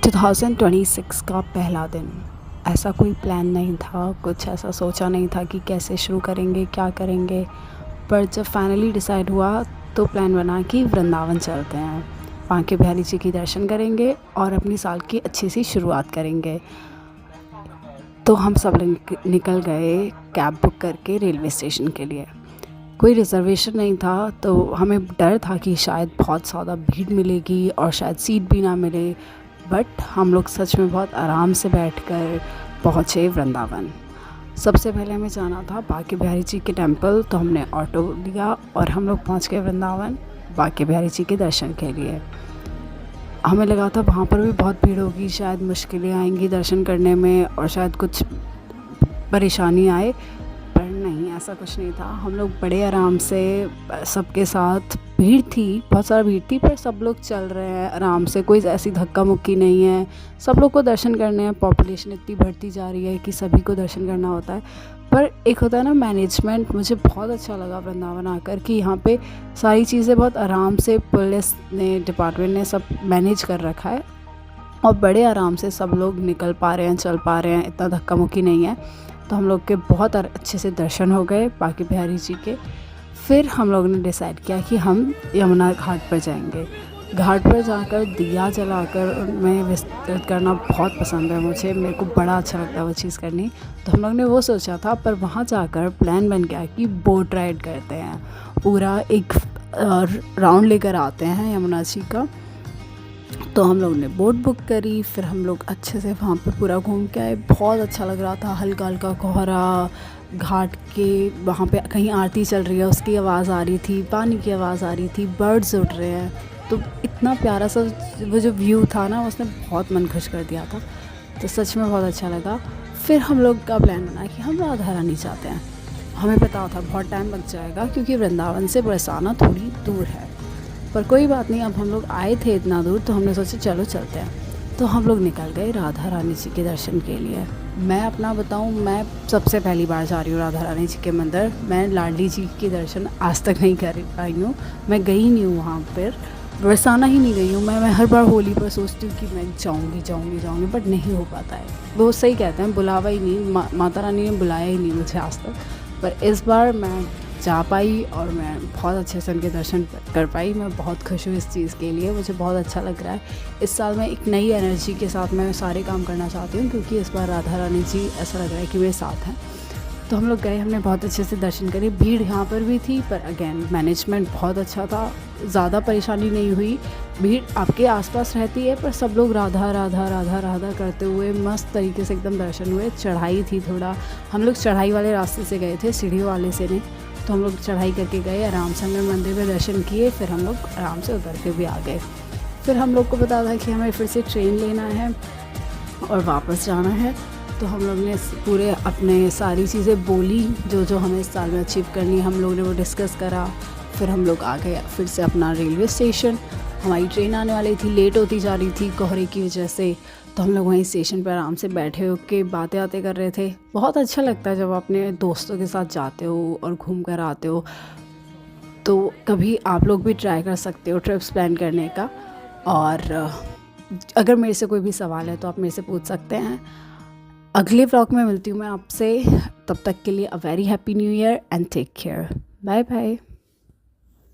2026 का पहला दिन। ऐसा कोई प्लान नहीं था, कुछ ऐसा सोचा नहीं था कि कैसे शुरू करेंगे, क्या करेंगे। पर जब फाइनली डिसाइड हुआ तो प्लान बना कि वृंदावन चलते हैं, बांके बिहारी जी के दर्शन करेंगे और अपनी साल की अच्छी सी शुरुआत करेंगे। तो हम सब लोग निकल गए कैब बुक करके रेलवे स्टेशन के लिए। कोई रिज़र्वेशन नहीं था, तो हमें डर था कि शायद बहुत ज़्यादा भीड़ मिलेगी और शायद सीट भी ना मिले। बट हम लोग सच में बहुत आराम से बैठकर पहुँचे वृंदावन। सबसे पहले हमें जाना था बांके बिहारी जी के टेंपल, तो हमने ऑटो लिया और हम लोग पहुँच गए वृंदावन बांके बिहारी जी के दर्शन के लिए। हमें लगा था वहाँ पर भी बहुत भीड़ होगी, शायद मुश्किलें आएंगी दर्शन करने में और शायद कुछ परेशानी आए, पर नहीं, ऐसा कुछ नहीं था। हम लोग बड़े आराम से सबके साथ, भीड़ थी, बहुत सारा भीड़ थी, पर सब लोग चल रहे हैं आराम से, कोई ऐसी धक्का मुक्की नहीं है। सब लोग को दर्शन करने हैं, पॉपुलेशन इतनी बढ़ती जा रही है कि सभी को दर्शन करना होता है। पर एक होता है ना मैनेजमेंट, मुझे बहुत अच्छा लगा वृंदावन आकर कि यहाँ पे सारी चीज़ें बहुत आराम से पुलिस ने, डिपार्टमेंट ने सब मैनेज कर रखा है और बड़े आराम से सब लोग निकल पा रहे हैं, चल पा रहे हैं, इतना धक्का मुक्की नहीं है। तो हम लोग के बहुत अच्छे से दर्शन हो गए बांके बिहारी जी के। फिर हम लोगों ने डिसाइड किया कि हम यमुना घाट पर जाएंगे। घाट पर जाकर दिया जलाकर उनमें विस्तृत करना बहुत पसंद है मुझे, मेरे को बड़ा अच्छा लगता है वो चीज़ करनी। तो हम लोग ने वो सोचा था, पर वहाँ जाकर प्लान बन गया कि बोट राइड करते हैं, पूरा एक राउंड लेकर आते हैं यमुना जी का। तो हम लोग ने बोट बुक करी, फिर हम लोग अच्छे से वहाँ पे पूरा घूम के आए। बहुत अच्छा लग रहा था, हल्का हल्का कोहरा, घाट के वहाँ पे कहीं आरती चल रही है उसकी आवाज़ आ रही थी, पानी की आवाज़ आ रही थी, बर्ड्स उड़ रहे हैं। तो इतना प्यारा सा वो जो व्यू था ना, उसने बहुत मन खुश कर दिया था। तो सच में बहुत अच्छा लगा। फिर हम लोग का प्लान बना कि हम राधा रानी चाहते हैं। हमें पता था बहुत टाइम लग जाएगा क्योंकि वृंदावन से बरसाना थोड़ी दूर है, पर कोई बात नहीं, अब हम लोग आए थे इतना दूर तो हमने सोचा चलो चलते हैं। तो हम लोग निकल गए राधा रानी जी के दर्शन के लिए। मैं अपना बताऊं, मैं सबसे पहली बार जा रही हूँ राधा रानी जी के मंदिर। मैं लाडली जी के दर्शन आज तक नहीं कर पाई हूँ, मैं गई नहीं हूँ वहाँ पर, बरसाना ही नहीं गई हूँ। मैं हर बार होली पर सोचती हूँ कि मैं जाऊँगी, बट नहीं हो पाता है। वो सही कहते हैं, बुलावा ही नहीं, माता रानी ने बुलाया ही नहीं मुझे आज तक। पर इस बार मैं जा पाई और मैं बहुत अच्छे से उनके दर्शन कर पाई। मैं बहुत खुश हूँ इस चीज़ के लिए, मुझे बहुत अच्छा लग रहा है। इस साल मैं एक नई एनर्जी के साथ मैं सारे काम करना चाहती हूँ, क्योंकि इस बार राधा रानी जी ऐसा लग रहा है कि मेरे साथ हैं। तो हम लोग गए, हमने बहुत अच्छे से दर्शन करे। भीड़ यहाँ पर भी थी, पर अगेन मैनेजमेंट बहुत अच्छा था, ज़्यादा परेशानी नहीं हुई। भीड़ आपके आसपास रहती है, पर सब लोग राधा राधा राधा राधा करते हुए मस्त तरीके से एकदम दर्शन हुए। चढ़ाई थी थोड़ा, हम लोग चढ़ाई वाले रास्ते से गए थे, सीढ़ी वाले से नहीं। तो हम लोग चढ़ाई करके गए, आराम से हमने मंदिर में दर्शन किए, फिर हम लोग आराम से उतर के भी आ गए। फिर हम लोग को पता था कि हमें फिर से ट्रेन लेना है और वापस जाना है। तो हम लोग ने पूरे अपने सारी चीज़ें बोली जो जो हमें इस साल में अचीव करनी है, हम लोग ने वो डिस्कस करा। फिर हम लोग आ गए फिर से अपना रेलवे स्टेशन। हमारी ट्रेन आने वाली थी, लेट होती जा रही थी कोहरे की वजह से। तो हम लोग वहीं स्टेशन पर आराम से बैठे हो के बातें आते कर रहे थे। बहुत अच्छा लगता है जब अपने दोस्तों के साथ जाते हो और घूम कर आते हो। तो कभी आप लोग भी ट्राई कर सकते हो ट्रिप्स प्लान करने का। और अगर मेरे से कोई भी सवाल है तो आप मेरे से पूछ सकते हैं। अगले व्लॉग में मिलती हूँ मैं आपसे, तब तक के लिए a very happy new year and take care. Bye bye.